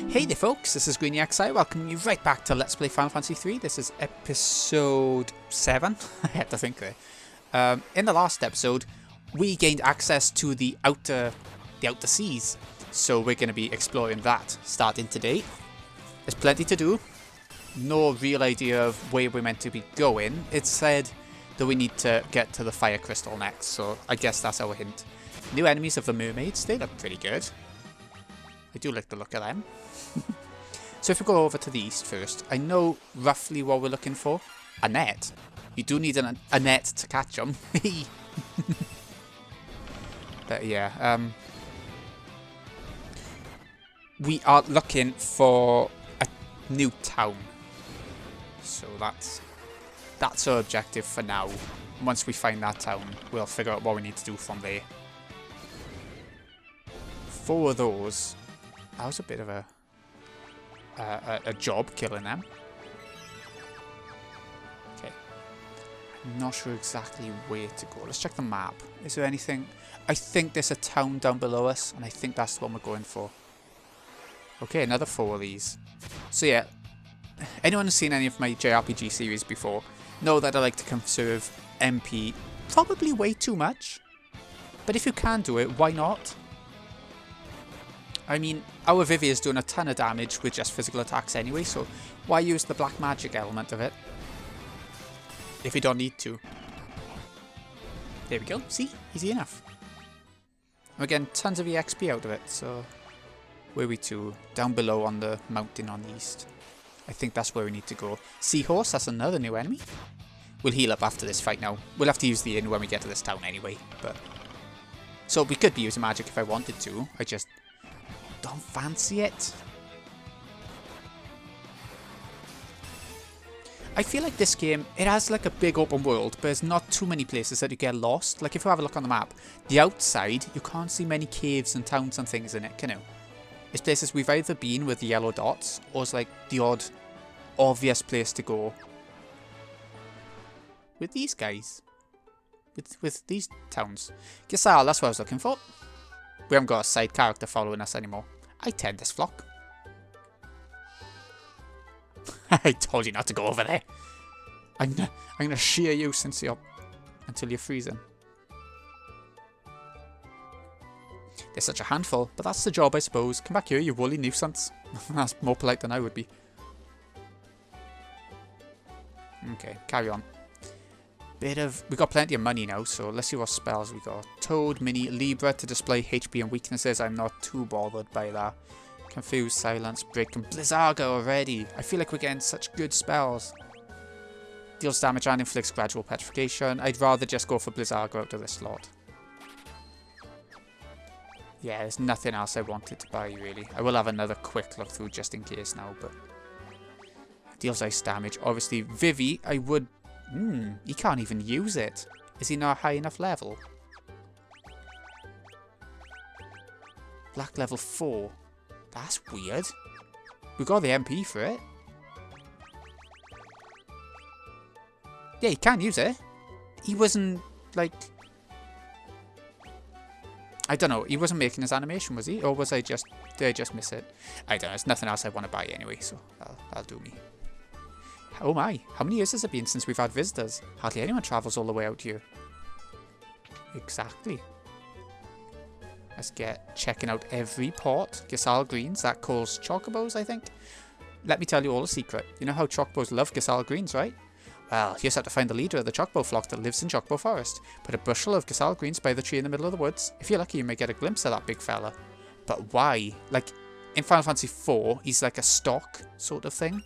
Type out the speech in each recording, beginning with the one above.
Hey there folks, this is GreenyXI, welcoming you right back to Let's Play Final Fantasy 3. This is episode 7, I had to think there. In the last episode, we gained access to the outer seas, so we're going to be exploring that starting today. There's plenty to do, no real idea of where we're meant to be going. It said that we need to get to the fire crystal next, so I guess that's our hint. New enemies of the mermaids, they look pretty good. I do like the look of them. So if we go over to the east first, I know roughly what we're looking for. A net. You do need a net to catch them. But yeah, we are looking for a new town. So that's our objective for now. Once we find that town, we'll figure out what we need to do from there. For those, that was a bit of a job killing them. Okay, I'm not sure exactly where to go. Let's check the map. Is there anything? I think there's a town down below us, and I think that's the one we're going for. Okay, another 4 of these. So yeah, anyone who's seen any of my JRPG series before know that I like to conserve MP probably way too much. But if you can do it, why not? I mean, our Vivi is doing a ton of damage with just physical attacks anyway, so why use the black magic element of it if you don't need to? There we go. See? Easy enough. We're getting tons of EXP out of it, so where are we to? Down below on the mountain on the east. I think that's where we need to go. Seahorse, that's another new enemy. We'll heal up after this fight now. We'll have to use the inn when we get to this town anyway, but... So we could be using magic if I wanted to, I just... don't fancy it. I feel like this game, it has like a big open world, but there's not too many places that you get lost. Like if you have a look on the map, the outside, you can't see many caves and towns and things in it, can you? It's places we've either been with the yellow dots, or it's like the odd, obvious place to go. With these guys. With these towns. Giselle, that's what I was looking for. We haven't got a side character following us anymore. I tend this flock. I told you not to go over there. I'm gonna shear you until you're freezing. They're such a handful, but that's the job, I suppose. Come back here, you woolly nuisance. That's more polite than I would be. Okay, carry on. We got plenty of money now, so let's see what spells we got. Toad, Mini, Libra to display HP and weaknesses. I'm not too bothered by that. Confuse, Silence, Break, and Blizzarga already. I feel like we're getting such good spells. Deals damage and inflicts gradual petrification. I'd rather just go for Blizzarga out of this slot. Yeah, there's nothing else I wanted to buy, really. I will have another quick look through just in case now, but... Deals ice damage. Obviously, Vivi, I would... he can't even use it. Is he not high enough level? Black level 4. That's weird. We got the MP for it. Yeah, he can use it. He wasn't, like... I don't know. He wasn't making his animation, was he? Or was did I just miss it? I don't know. There's nothing else I want to buy anyway, so that'll do me. Oh my, how many years has it been since we've had visitors? Hardly anyone travels all the way out here. Exactly. Let's get checking out every port. Giselle Greens, that calls chocobos, I think. Let me tell you all a secret. You know how chocobos love Giselle Greens, right? Well, you just have to find the leader of the chocobo flock that lives in Chocobo Forest. Put a bushel of Giselle Greens by the tree in the middle of the woods. If you're lucky, you may get a glimpse of that big fella. But why? Like, in Final Fantasy 4, he's like a stock sort of thing.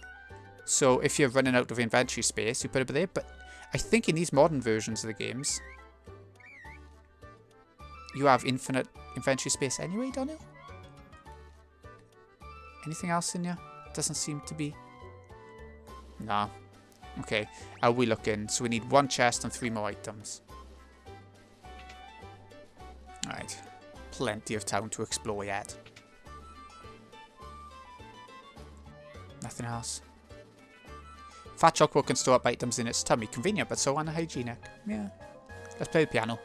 So if you're running out of inventory space, you put it there. But I think in these modern versions of the games, you have infinite inventory space anyway, don't you? Anything else in here? Doesn't seem to be. Nah. Okay, how are we looking? So we need 1 chest and 3 more items. Alright. Plenty of town to explore yet. Nothing else. Fat Chocobo can store up items in its tummy. Convenient, but so unhygienic. Yeah. Let's play the piano.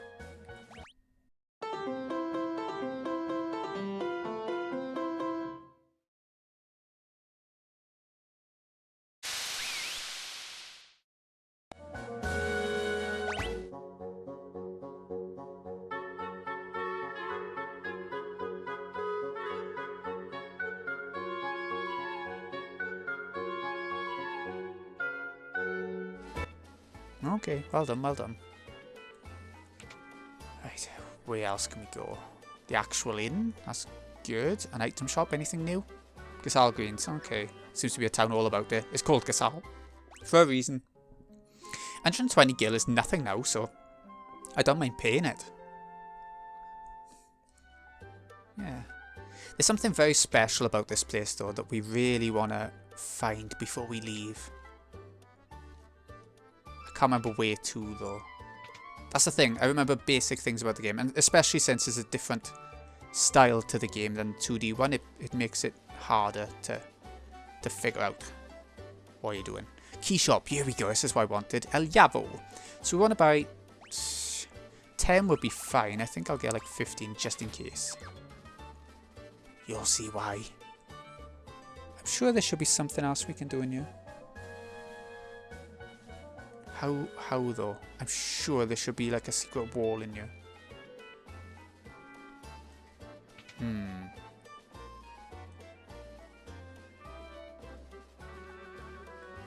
Okay, well done, well done. Right, where else can we go? The actual inn, that's good. An item shop, anything new? Gasal Greens, okay. Seems to be a town all about it. It's called Gasal. For a reason. 120 gil is nothing now, so I don't mind paying it. Yeah. There's something very special about this place, though, that we really want to find before we leave. I can't remember where to, though. That's the thing. I remember basic things about the game, and especially since there's a different style to the game than 2D1, it makes it harder to figure out what you're doing. Key shop. Here we go. This is what I wanted. El Yavo. So we want to buy 10 would be fine. I think I'll get like 15 just in case. You'll see why. I'm sure there should be something else we can do in here. How though? I'm sure there should be like a secret wall in here.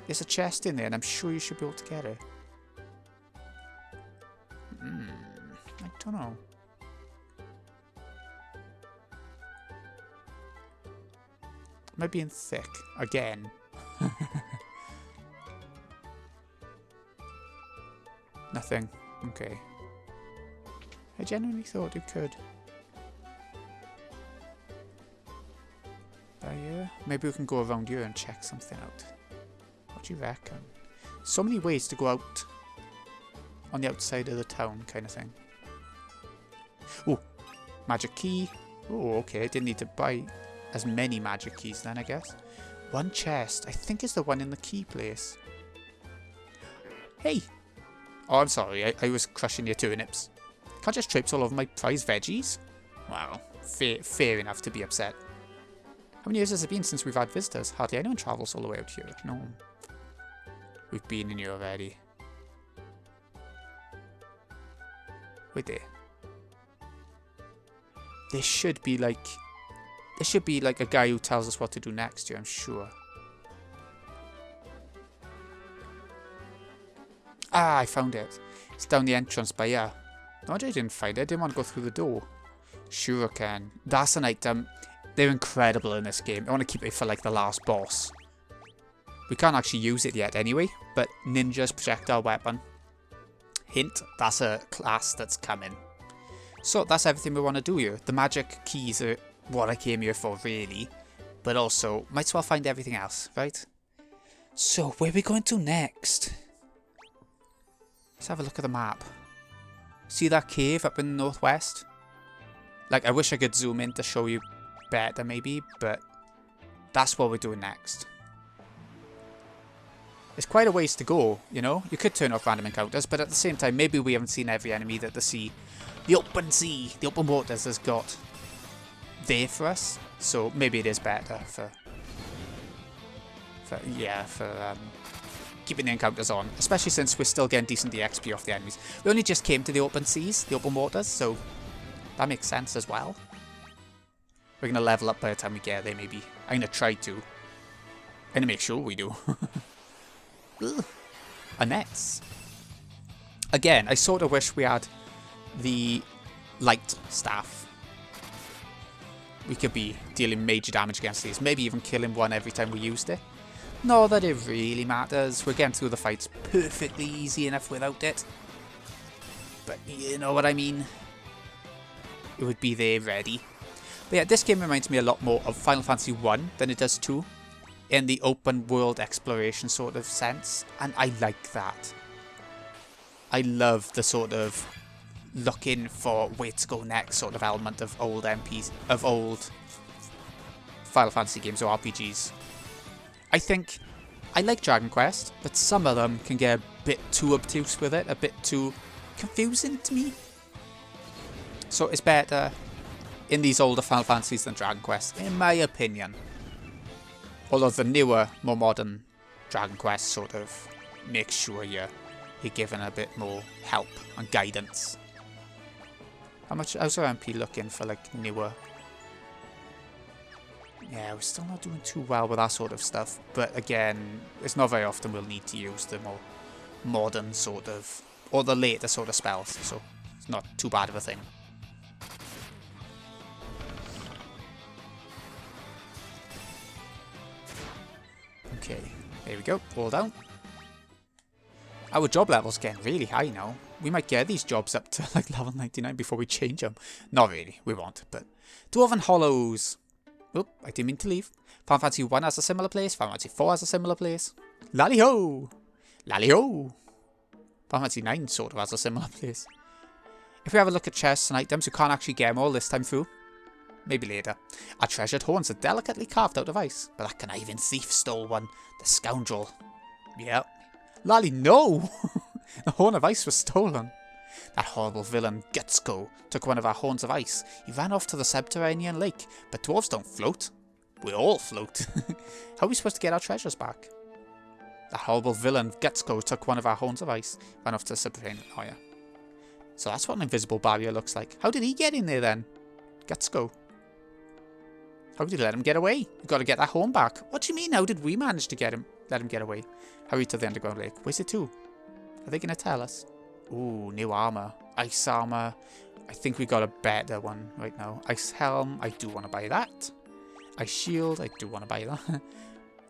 There's a chest in there and I'm sure you should be able to get it. I don't know. Am I being thick again? Nothing. Okay. I genuinely thought you could. Yeah. Maybe we can go around here and check something out. What do you reckon? So many ways to go out on the outside of the town, kind of thing. Oh, magic key. Oh, okay. I didn't need to buy as many magic keys then, I guess. One chest. I think is the one in the key place. Hey! Oh, I'm sorry. I was crushing your turnips. Can't just trips all over my prize veggies? Wow. Fair enough to be upset. How many years has it been since we've had visitors? Hardly anyone travels all the way out here. No. We've been in here already. Wait there. There should be like a guy who tells us what to do next here, I'm sure. Ah, I found it. It's down the entrance by here. No, I didn't find it. I didn't want to go through the door. Sure can. That's an item. They're incredible in this game. I want to keep it for like the last boss. We can't actually use it yet anyway, but Ninja's projectile weapon. Hint, that's a class that's coming. So that's everything we want to do here. The magic keys are what I came here for, really. But also, might as well find everything else, right? So, where are we going to next? Let's have a look at the map. See that cave up in the northwest? Like, I wish I could zoom in to show you better, maybe, but that's what we're doing next. It's quite a ways to go, you know? You could turn off random encounters, but at the same time, maybe we haven't seen every enemy that the open sea, the open waters has got there for us. So maybe it is better for keeping the encounters on, especially since we're still getting decent XP off the enemies. We only just came to the open seas, the open waters, so that makes sense as well. We're going to level up by the time we get there, maybe. I'm going to try to. I'm going to make sure we do. Annette's. Again, I sort of wish we had the light staff. We could be dealing major damage against these. Maybe even killing one every time we used it. Not that it really matters. We're getting through the fights perfectly easy enough without it. But you know what I mean. It would be there ready. But yeah, this game reminds me a lot more of Final Fantasy 1 than it does 2. In the open world exploration sort of sense. And I like that. I love the sort of looking for where to go next sort of element of old MPs, of old Final Fantasy games or RPGs. I think I like Dragon Quest, but some of them can get a bit too obtuse with it, a bit too confusing to me. So it's better in these older Final Fantasies than Dragon Quest, in my opinion. Although the newer, more modern Dragon Quest sort of makes sure you're given a bit more help and guidance. How's our MP looking for like newer? Yeah, we're still not doing too well with that sort of stuff. But again, it's not very often we'll need to use them or modern sort of, or the later sort of spells, so it's not too bad of a thing. Okay, there we go, all down. Our job level's getting really high now. We might get these jobs up to like level 99 before we change them. Not really, we won't, but... Dwarven Hollows. Oh, I didn't mean to leave. Final Fantasy 1 has a similar place. Final Fantasy 4 has a similar place. Lally-ho! Lally-ho! Final Fantasy 9 sort of has a similar place. If we have a look at chests and items, we can't actually get them all this time through. Maybe later. Our treasured horns are delicately carved out of ice, but that conniving thief stole one. The scoundrel. Yep. Lally, no! The horn of ice was stolen. That horrible villain, Gutsko, took one of our horns of ice. He ran off to the subterranean lake, but dwarves don't float. We all float. How are we supposed to get our treasures back? That horrible villain, Gutsko, took one of our horns of ice, ran off to the subterranean... Oh, yeah. So that's what an invisible barrier looks like. How did he get in there, then? Gutsko. How did you let him get away? You've got to get that horn back. What do you mean, how did we manage to let him get away? Hurry to the underground lake. Where's it to? Are they going to tell us? Ooh, new armor. Ice armor. I think we got a better one right now. Ice helm. I do want to buy that. Ice shield. I do want to buy that.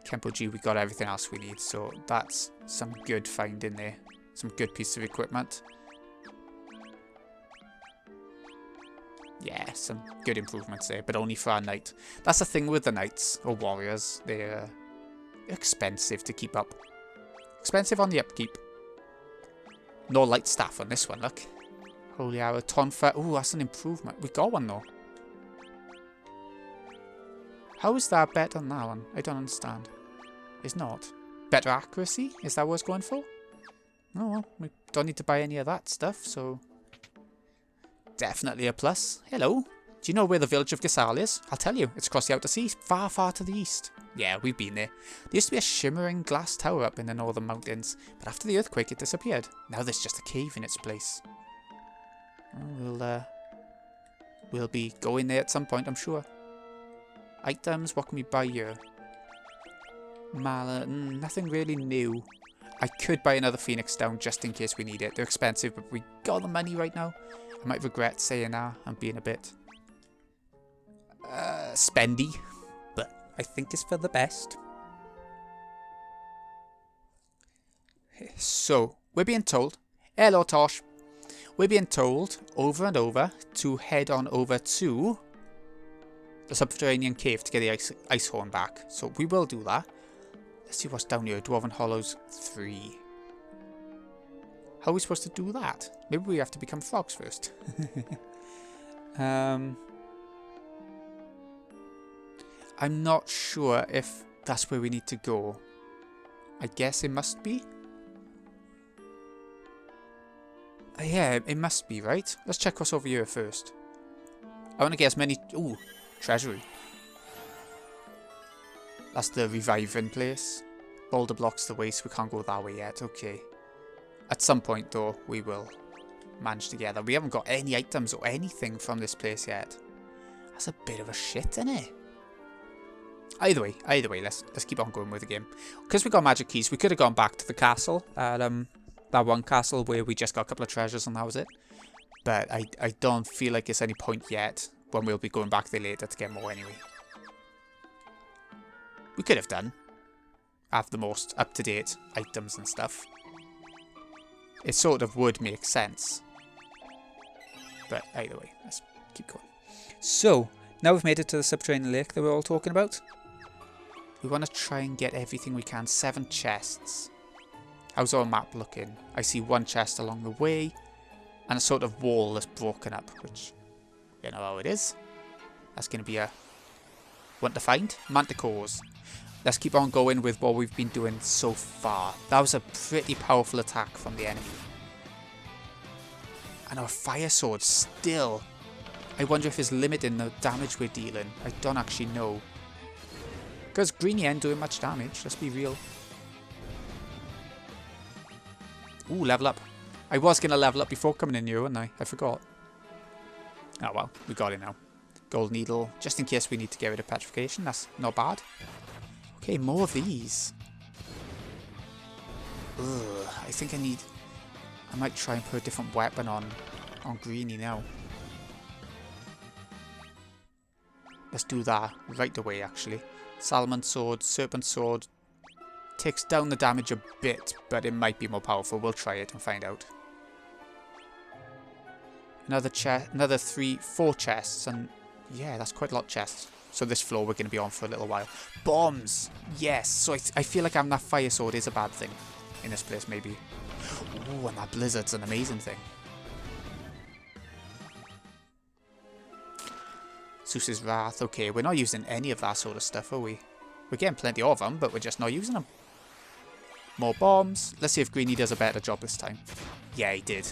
Kempo G. We got everything else we need. So that's some good find in there. Some good piece of equipment. Yeah, some good improvements there. But only for our knight. That's the thing with the knights. Or warriors. They're expensive to keep up. Expensive on the upkeep. No light staff on this one, look. Holy arrow, Tonfa. Ooh, that's an improvement. We got one though. How is that better than that one? I don't understand. It's not. Better accuracy? Is that what it's going for? No, well, we don't need to buy any of that stuff, so... Definitely a plus. Hello. Do you know where the village of Gisal is? I'll tell you. It's across the outer sea, far, far to the east. Yeah, we've been there. There used to be a shimmering glass tower up in the northern mountains, but after the earthquake it disappeared. Now there's just a cave in its place. We'll be going there at some point, I'm sure. Items, what can we buy here? Mallet, nothing really new. I could buy another Phoenix down just in case we need it. They're expensive, but we got the money right now. I might regret saying that and being a bit spendy, but I think it's for the best. So, we're being told, hello Tosh, we're being told over and over to head on over to the subterranean cave to get the ice horn back. So we will do that. Let's see what's down here. Dwarven Hollows 3. How are we supposed to do that? Maybe we have to become frogs first. I'm not sure if that's where we need to go. I guess it must be. Yeah, it must be, right? Let's check what's over here first. I want to get as many... Ooh, treasury. That's the reviving place. Boulder blocks the way, so we can't go that way yet. Okay. At some point, though, we will manage to get that. We haven't got any items or anything from this place yet. That's a bit of a shit, isn't it? Either way, let's keep on going with the game. Because we got magic keys, we could have gone back to the castle. That one castle where we just got a couple of treasures and that was it. But I don't feel like there's any point yet when we'll be going back there later to get more anyway. We could have done. Have the most up-to-date items and stuff. It sort of would make sense. But either way, let's keep going. So, now we've made it to the subterranean lake that we're all talking about. We want to try and get everything we can. 7 chests. How's our map looking? I see 1 chest along the way. And a sort of wall that's broken up. Which, you know how it is. That's going to be a one to find. Manticores. Let's keep on going with what we've been doing so far. That was a pretty powerful attack from the enemy. And our fire sword still. I wonder if it's limiting the damage we're dealing. I don't actually know. Because Greeny ain't doing much damage, let's be real. Ooh, level up. I was going to level up before coming in here, wasn't I? I forgot. Oh well, we got it now. Gold needle, just in case we need to get rid of petrification. That's not bad. Okay, more of these. Ugh, I think I might try and put a different weapon on Greenie now. Let's do that right away, actually. Salmon Sword, Serpent Sword. Takes down the damage a bit, but it might be more powerful. We'll try it and find out. Another chest, another 4 chests, and yeah, that's quite a lot of chests. So this floor we're going to be on for a little while. Bombs! Yes! So I feel like having that fire sword is a bad thing in this place, maybe. Ooh, and that blizzard's an amazing thing. Zeus's Wrath. Okay, we're not using any of that sort of stuff, are we? We're getting plenty of them, but we're just not using them. More bombs. Let's see if Greenie does a better job this time. Yeah, he did.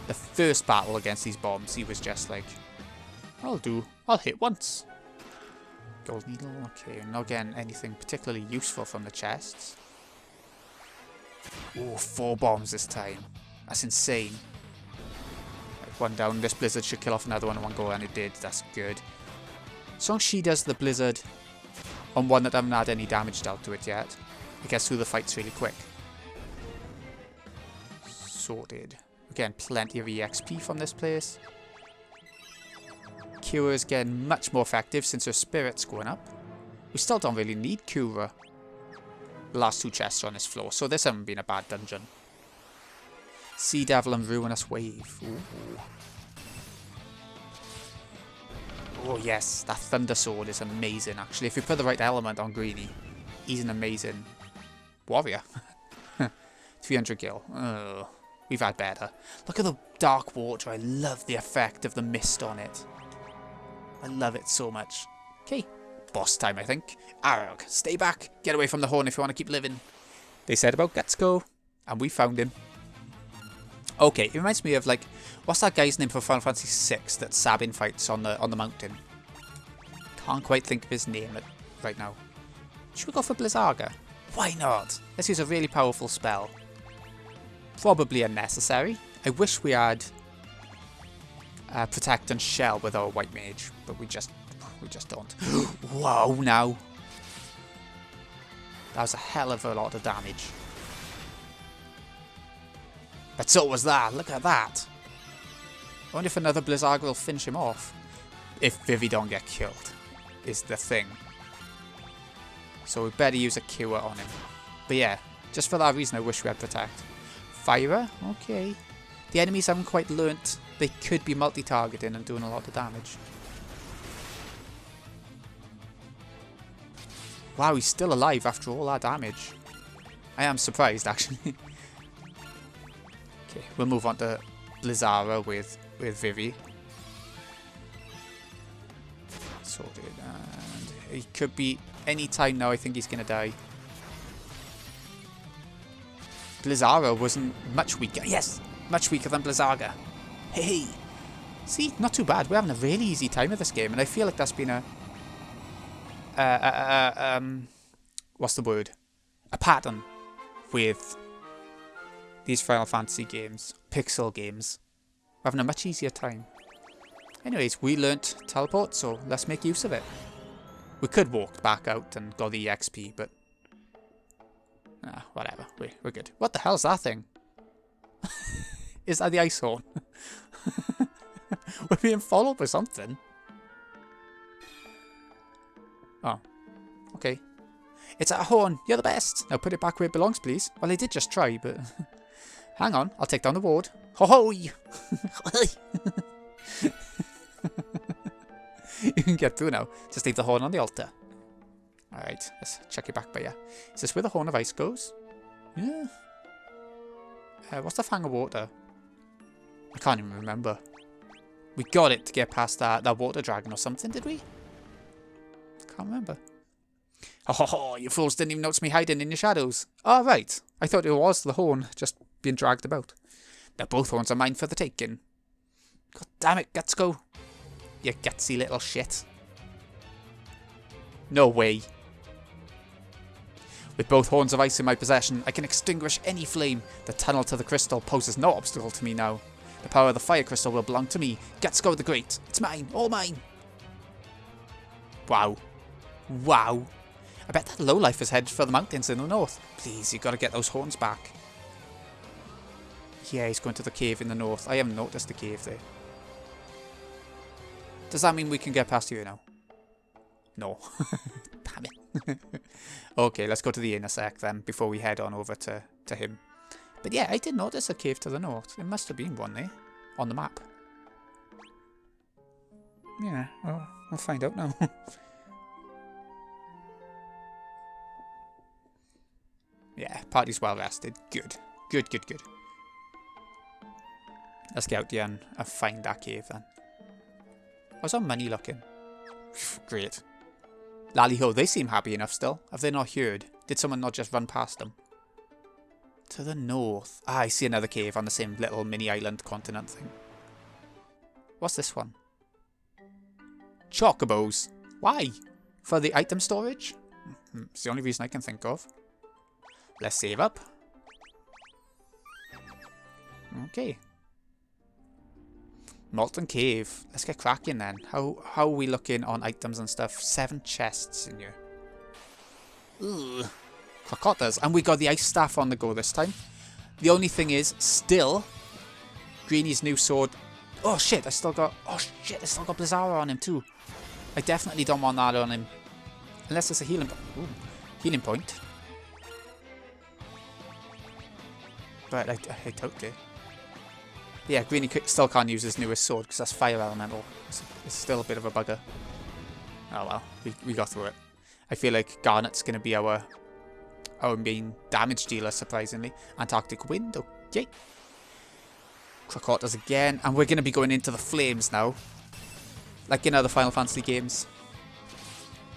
The first battle against these bombs, he was just like, I'll hit once. Gold needle. Okay, we're not getting anything particularly useful from the chests. Oh, 4 bombs this time. That's insane. Right, one down. This blizzard should kill off another one in one go, and it did. That's good. As long as she does the blizzard on one that I haven't had any damage dealt to it yet, it gets through the fights really quick. Sorted. Again, plenty of EXP from this place. Cura is getting much more effective since her spirit's going up. We still don't really need Cura. The last 2 chests are on this floor, so this hasn't been a bad dungeon. Sea Devil and Ruinous Wave. Ooh. Oh yes, that Thunder Sword is amazing actually. If you put the right element on Greenie, he's an amazing warrior. 300 gil. Ugh. We've had better. Look at the dark water. I love the effect of the mist on it. I love it so much. Okay, boss time I think. Arg, stay back. Get away from the horn if you want to keep living. They said about Gutsco, and we found him. Okay, it reminds me of like, what's that guy's name for Final Fantasy VI that Sabin fights on the mountain? Can't quite think of his name right now. Should we go for Blizzaga? Why not? Let's use a really powerful spell. Probably unnecessary. I wish we had Protect and Shell with our White Mage, but we just don't. Whoa, now. That was a hell of a lot of damage. But so was that. Look at that. I wonder if another Blizzaga will finish him off. If Vivi don't get killed, is the thing. So we better use a cure on him. But yeah, just for that reason I wish we had Protect. Fire? Okay. The enemies haven't quite learnt they could be multi-targeting and doing a lot of damage. Wow, he's still alive after all that damage. I am surprised actually. Okay, we'll move on to Blizzara with Vivi. Sorted, and he could be any time now. I think he's gonna die. Blizzara wasn't much weaker. Yes, much weaker than Blizzaga. Hey, see, not too bad. We're having a really easy time of this game, and I feel like that's been what's the word? A pattern with these Final Fantasy games, pixel games. We're having a much easier time. Anyways, we learnt teleport, so let's make use of it. We could walk back out and got the EXP, but whatever. We're good. What the hell's that thing? Is that the ice horn? We're being followed by something. Oh, okay. It's a horn. You're the best. Now put it back where it belongs, please. Well, I did just try, but hang on. I'll take down the ward. Ho ho! You can get through now. Just leave the horn on the altar. Alright, let's check it back by you. Is this where the Horn of Ice goes? Yeah. What's the Fang of Water? I can't even remember. We got it to get past that water dragon or something, did we? Can't remember. Oh, ho, ho, you fools didn't even notice me hiding in your shadows. Oh, right. I thought it was the horn just being dragged about. Now both horns are mine for the taking. God damn it, Gutsco. You gutsy little shit. No way. With both horns of ice in my possession, I can extinguish any flame. The tunnel to the crystal poses no obstacle to me now. The power of the fire crystal will belong to me. Gutsco the Great. It's mine. All mine. Wow. Wow. I bet that lowlife is headed for the mountains in the north. Please, you gotta get those horns back. Yeah, he's going to the cave in the north. I haven't noticed the cave there. Does that mean we can get past here now? No. Damn it. Okay, let's go to the inner sec then, before we head on over to him. But yeah, I did notice a cave to the north. There must have been one there, on the map. Yeah, well, I'll find out now. Yeah, party's well rested. Good. Good, good, good. Let's get out there and find that cave then. How's our money looking? Great. Lally-ho, they seem happy enough still. Have they not heard? Did someone not just run past them? To the north. Ah, I see another cave on the same little mini island continent thing. What's this one? Chocobos. Why? For the item storage? It's the only reason I can think of. Let's save up. Okay. Molten Cave. Let's get cracking then. How are we looking on items and stuff? 7 chests in here. Ugh. Crocotas. And we got the ice staff on the go this time. The only thing is, still, Greeny's new sword. Oh shit, I still got Blizzara on him too. I definitely don't want that on him. Unless it's a healing point. But I doubt it. Yeah, Greeny still can't use his newest sword because that's fire elemental. It's still a bit of a bugger. Oh well, we got through it. I feel like Garnet's going to be our main damage dealer, surprisingly. Antarctic Wind, okay. Crocotas again, and we're going to be going into the flames now. Like in other Final Fantasy games.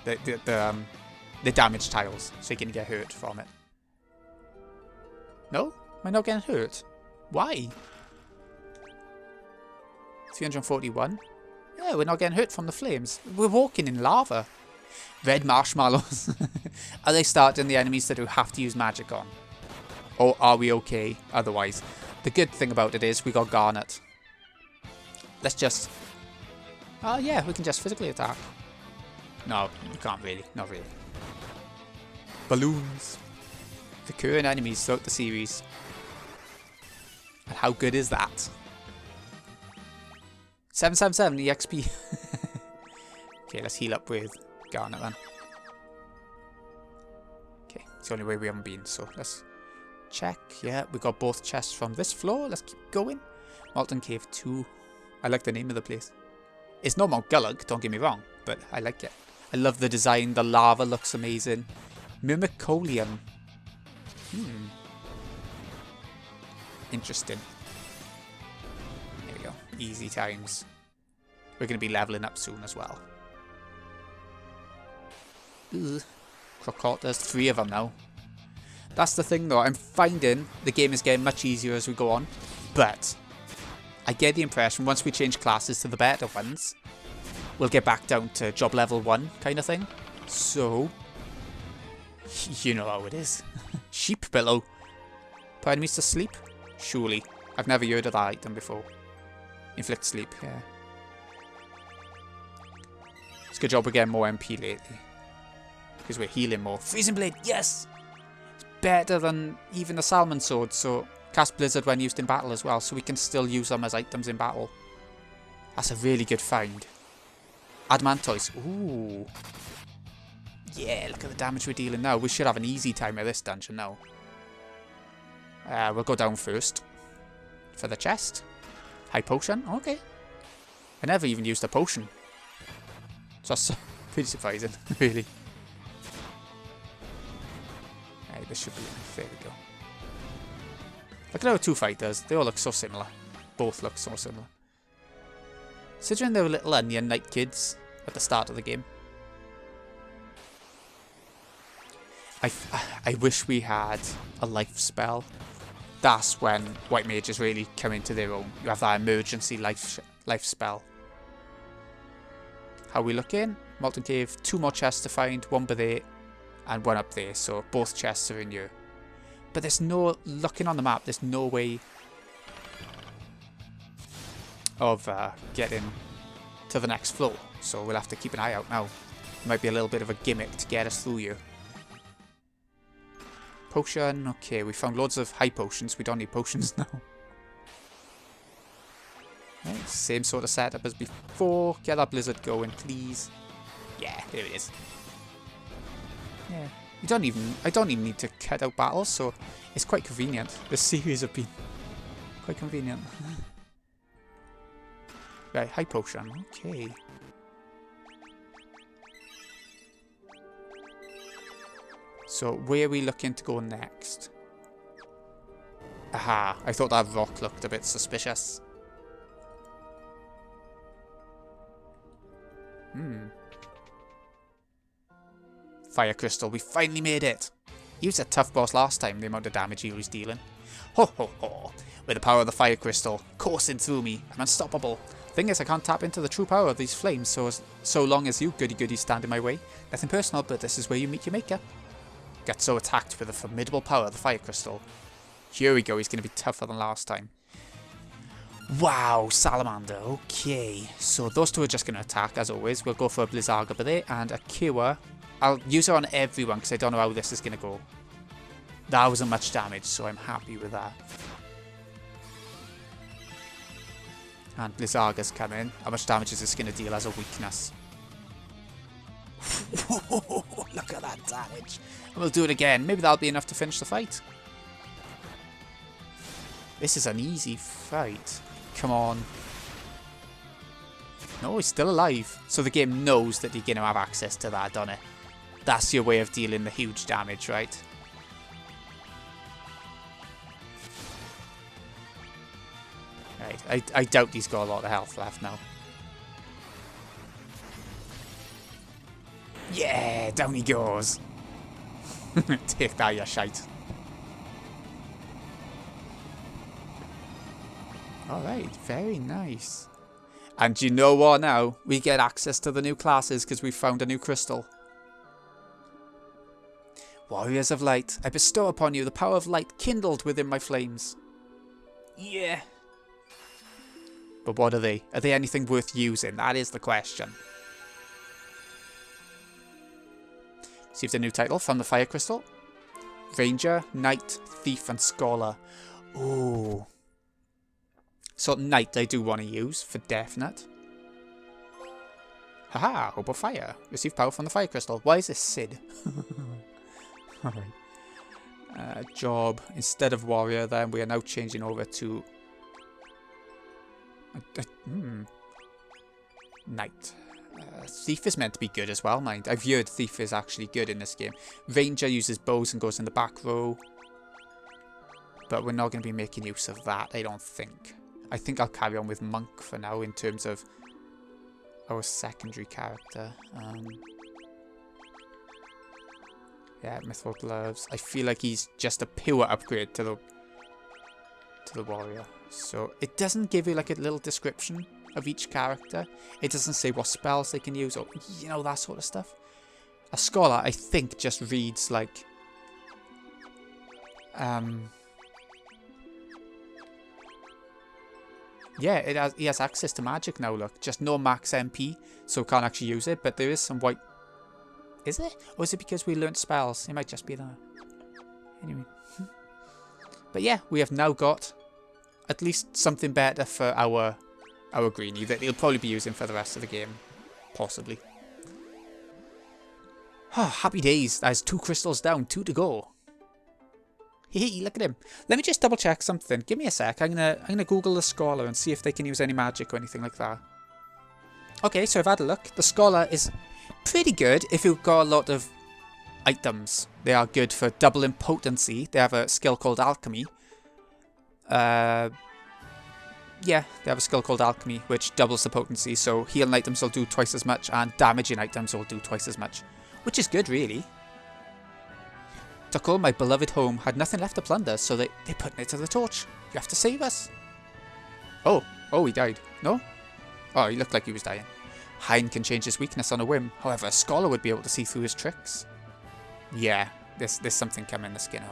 The damage tiles, so you're going to get hurt from it. No? Am I not getting hurt? Why? 341? Yeah, we're not getting hurt from the flames. We're walking in lava. Red marshmallows. Are they starting the enemies that we have to use magic on? Or are we okay otherwise? The good thing about it is we got Garnet. Let's just... Oh yeah, we can just physically attack. No, you can't really. Not really. Balloons. The current enemies throughout the series. And how good is that? 777 EXP. Okay, let's heal up with Garnet then. Okay, it's the only way we haven't been, so let's check. Yeah, we got both chests from this floor. Let's keep going. Molten Cave 2. I like the name of the place. It's not Mount Gullag, don't get me wrong, but I like it. I love the design. The lava looks amazing. Mimicolium. Interesting. There we go. Easy times. We're going to be leveling up soon as well. Ugh. Crocotas. 3 of them now. That's the thing though. I'm finding the game is getting much easier as we go on. But I get the impression once we change classes to the better ones, we'll get back down to job level 1 kind of thing. So, you know how it is. Sheep pillow. Put enemies to sleep? Surely. I've never heard of that item before. Inflict sleep, yeah. It's a good job we're getting more MP lately. Because we're healing more. Freezing Blade, yes! It's better than even the Salmon Sword, so cast Blizzard when used in battle as well, so we can still use them as items in battle. That's a really good find. Adamantoise, ooh. Yeah, look at the damage we're dealing now. We should have an easy time at this dungeon now. We'll go down first. For the chest. High potion, okay. I never even used a potion. So that's pretty surprising, really. Right, this should be enough. There we go. Look at our 2 fighters. They all look so similar. Both look so similar. Considering they were little onion knight kids at the start of the game. I wish we had a life spell. That's when white mages really come into their own. You have that emergency life spell. How are we looking? Molten Cave, 2 more chests to find, 1 by there and 1 up there. So both chests are in here. But there's no, looking on the map, there's no way of getting to the next floor. So we'll have to keep an eye out now. It might be a little bit of a gimmick to get us through here. Potion, okay, we found loads of high potions. We don't need potions now. Okay, same sort of setup as before. Get that blizzard going, please. Yeah, there it is. Yeah. I don't even need to cut out battles, so it's quite convenient. The series have been quite convenient. Right, high potion. Okay. So where are we looking to go next? Aha, I thought that rock looked a bit suspicious. Fire crystal, we finally made it! He was a tough boss last time, the amount of damage he was dealing. Ho ho ho! With the power of the fire crystal coursing through me, I'm unstoppable. Thing is, I can't tap into the true power of these flames, so long as you goody-goodies stand in my way. Nothing personal, but this is where you meet your maker. Get so attacked with the formidable power of the fire crystal. Here we go, he's going to be tougher than last time. Wow, Salamander, okay. So those two are just going to attack, as always. We'll go for a Blizzaga there, and a Kiwa. I'll use her on everyone, because I don't know how this is going to go. That wasn't much damage, so I'm happy with that. And Blizzaga's coming. How much damage is this going to deal as a weakness? Look at that damage. And we'll do it again. Maybe that'll be enough to finish the fight. This is an easy fight. Come on. No, he's still alive. So the game knows that you're going to have access to that, don't it? That's your way of dealing the huge damage, right? Right, I doubt he's got a lot of health left now. Yeah, down he goes. Take that, you shite. Alright, very nice. And you know what now? We get access to the new classes because we found a new crystal. Warriors of Light, I bestow upon you the power of light kindled within my flames. Yeah. But what are they? Are they anything worth using? That is the question. Received a new title from the Fire Crystal. Ranger, Knight, Thief and Scholar. Ooh. So Knight I do want to use for definite. Haha, Hope of Fire. Receive power from the Fire Crystal. Why is this Sid? Alright. Job. Instead of Warrior then we are now changing over to Knight. Thief is meant to be good as well, mind. I've heard Thief is actually good in this game. Ranger uses bows and goes in the back row. But we're not going to be making use of that, I don't think. I think I'll carry on with Monk for now in terms of our secondary character. Yeah, Mithril Gloves. I feel like he's just a pure upgrade to the Warrior. So it doesn't give you like a little description of each character. It doesn't say what spells they can use or, you know, that sort of stuff. A Scholar, I think, just reads like... yeah, he has access to magic now, look. Just no max MP, so can't actually use it. But there is some white... Is it? Or is it because we learnt spells? It might just be that. Anyway. But yeah, we have now got at least something better for our greenie that he'll probably be using for the rest of the game. Possibly. Happy days. There's 2 crystals down, 2 to go. Hey, look at him. Let me just double check something. Give me a sec. I'm gonna Google the Scholar and see if they can use any magic or anything like that. Okay, so I've had a look. The Scholar is pretty good if you've got a lot of items. They are good for doubling potency. They have a skill called Alchemy. Yeah, they have a skill called Alchemy, which doubles the potency. So healing items will do twice as much, and damaging items will do twice as much. Which is good, really. Tuckle, my beloved home, had nothing left to plunder, so they put it to the torch. You have to save us. Oh, he died. No? Oh, he looked like he was dying. Hein can change his weakness on a whim. However, a Scholar would be able to see through his tricks. Yeah, there's something coming that's gonna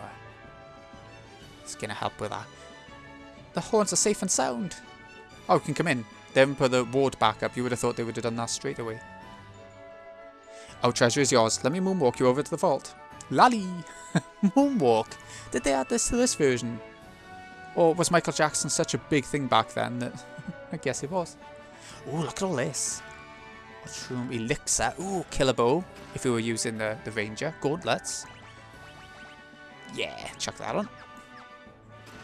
help with that. The horns are safe and sound. Oh, we can come in. They haven't put the ward back up. You would have thought they would have done that straight away. Our treasure is yours. Let me moonwalk you over to the vault. Lally! Moonwalk? Did they add this to this version? Or was Michael Jackson such a big thing back then that I guess it was. Oh, look at all this. Mushroom elixir. Ooh, killer bow. If we were using the ranger. Gauntlets. Yeah, chuck that on.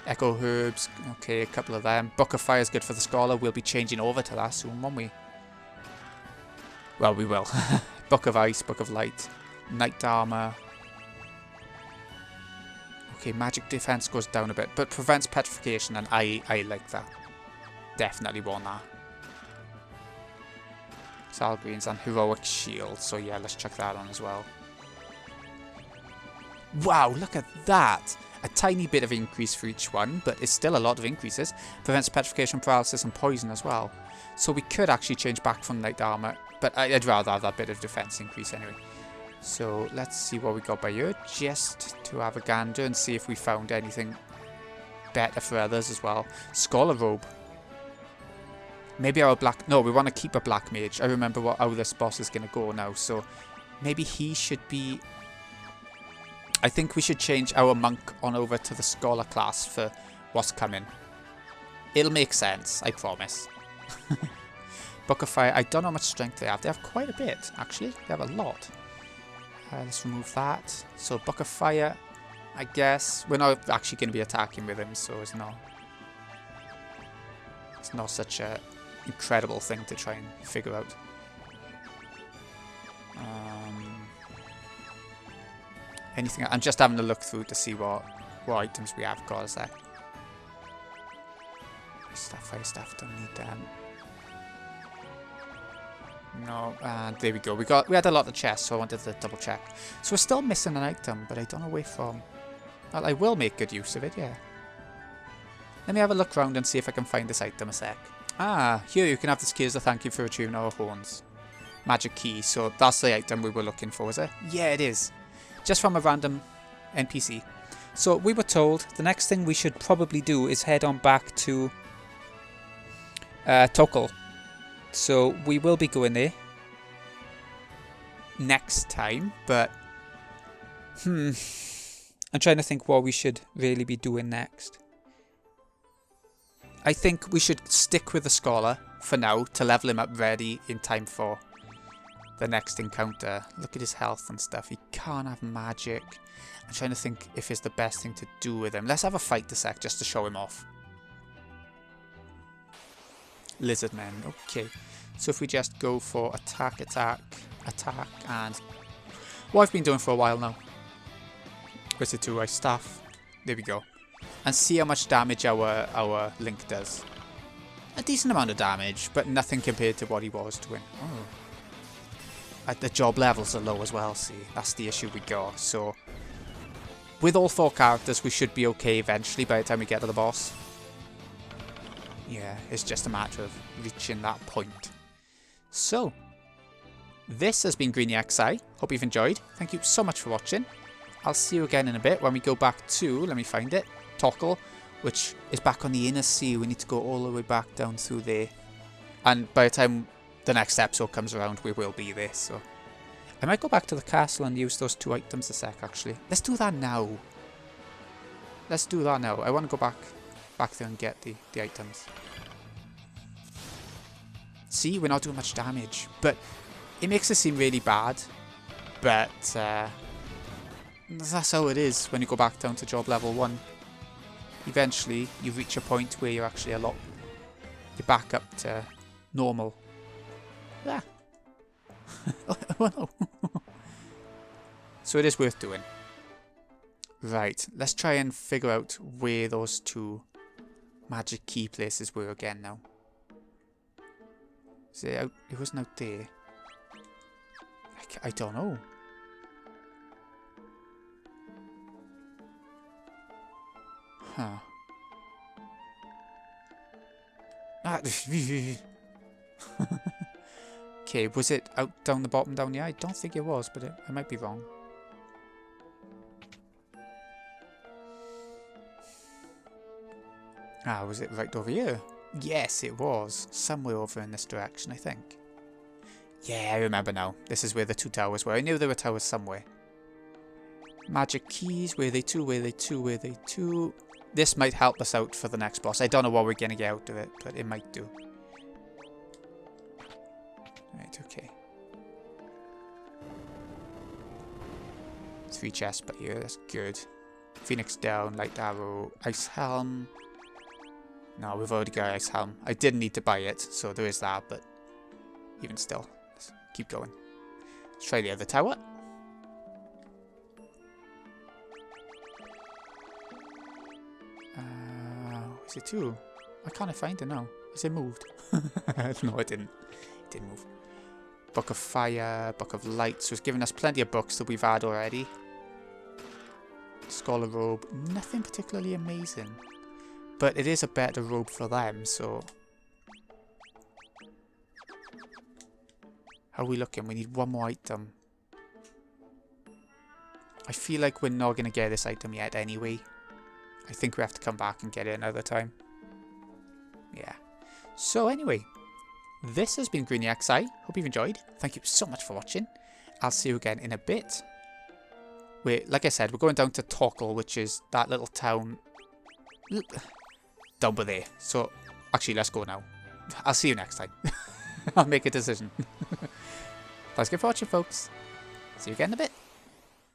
Echo herbs. Okay, a couple of them. Book of fire is good for the scholar. We'll be changing over to that soon, won't we? Well, we will. Book of ice, book of light. Knight armor. Okay, magic defense goes down a bit, but prevents petrification, and I like that. Definitely want that. Sal greens and heroic shield. So yeah, let's check that on as well. Wow, look at that! A tiny bit of increase for each one, but it's still a lot of increases. Prevents petrification, paralysis, and poison as well. So we could actually change back from knight armor, but I'd rather have that bit of defense increase anyway. So let's see what we got by here, just to have a gander and see if we found anything better for others as well. Scholar robe. Maybe our black... No, we want to keep a black mage. I remember how this boss is going to go now, so maybe he should be... I think we should change our monk on over to the scholar class for what's coming. It'll make sense, I promise. Book of Fire. I don't know how much strength they have. They have quite a bit, actually. They have a lot. Let's remove that. So, Book of Fire, I guess. We're not actually going to be attacking with him, so it's not such a incredible thing to try and figure out. Anything? I'm just having a look through to see what items we have got as that. Fire staff, don't need them. No, and there we go. We had a lot of chests, so I wanted to double check. So we're still missing an item, but I don't know where from. Well, I will make good use of it, yeah. Let me have a look around and see if I can find this item a sec. Ah, here you can have this key as a thank you for retrieving our horns. Magic key, so that's the item we were looking for, is it? Yeah, it is. Just from a random NPC. So we were told the next thing we should probably do is head on back to Tokal. So we will be going there next time, but I'm trying to think what we should really be doing next. I think we should stick with the scholar for now to level him up ready in time for the next encounter. Look at his health and stuff. He can't have magic. I'm trying to think if it's the best thing to do with him. Let's have a fight a sec just to show him off. Lizard men. Okay. So if we just go for attack, attack, attack, and what I've been doing for a while now. Where's the two-eye staff? There we go. And see how much damage our Link does. A decent amount of damage, but nothing compared to what he was doing. Oh. The job levels are low as well, see. That's the issue we got. So, with all 4 characters, we should be okay eventually by the time we get to the boss. Yeah, it's just a matter of reaching that point. So, this has been Greeny XI. Hope you've enjoyed. Thank you so much for watching. I'll see you again in a bit when we go back to, let me find it, Tokal, which is back on the inner sea. We need to go all the way back down through there. And by the time the next episode comes around, we will be there. So I might go back to the castle and use those 2 items a sec, actually. Let's do that now. Let's do that now. I want to go back there and get the items. See, we're not doing much damage, but it makes it seem really bad. But that's how it is when you go back down to job level 1. Eventually, you reach a point where you're actually you're back up to normal. Yeah. Oh no. So it is worth doing. Right, let's try and figure out where those 2 magic key places were again now. Is it out? It wasn't out there. I don't know. Huh. Ah. Okay, was it out down the bottom down here? I don't think it was, but I might be wrong. Ah, was it right over here? Yes, it was. Somewhere over in this direction, I think. Yeah, I remember now. This is where the 2 towers were. I knew there were towers somewhere. Magic keys. Where they 2? Where they 2? Where they 2? This might help us out for the next boss. I don't know what we're going to get out of it, but it might do. okay. 3 chests by here, that's good. Phoenix down, light arrow, ice helm. No, we've already got ice helm. I didn't need to buy it, so there is that, but even still, let's keep going. Let's try the other tower. Is it 2? Why can't I find it now? Has it moved? No, it didn't. It didn't move. Book of Fire, Book of Light. So it's given us plenty of books that we've had already. Scholar Robe. Nothing particularly amazing. But it is a better robe for them, so... How are we looking? We need one more item. I feel like we're not going to get this item yet anyway. I think we have to come back and get it another time. Yeah. So anyway, this has been Greeny XI. Hope you've enjoyed. Thank you so much for watching. I'll see you again in a bit. Like I said, we're going down to Torkel, which is that little town down by there. So actually, let's go now. I'll see you next time. I'll make a decision. Thanks again for watching, folks. See you again in a bit.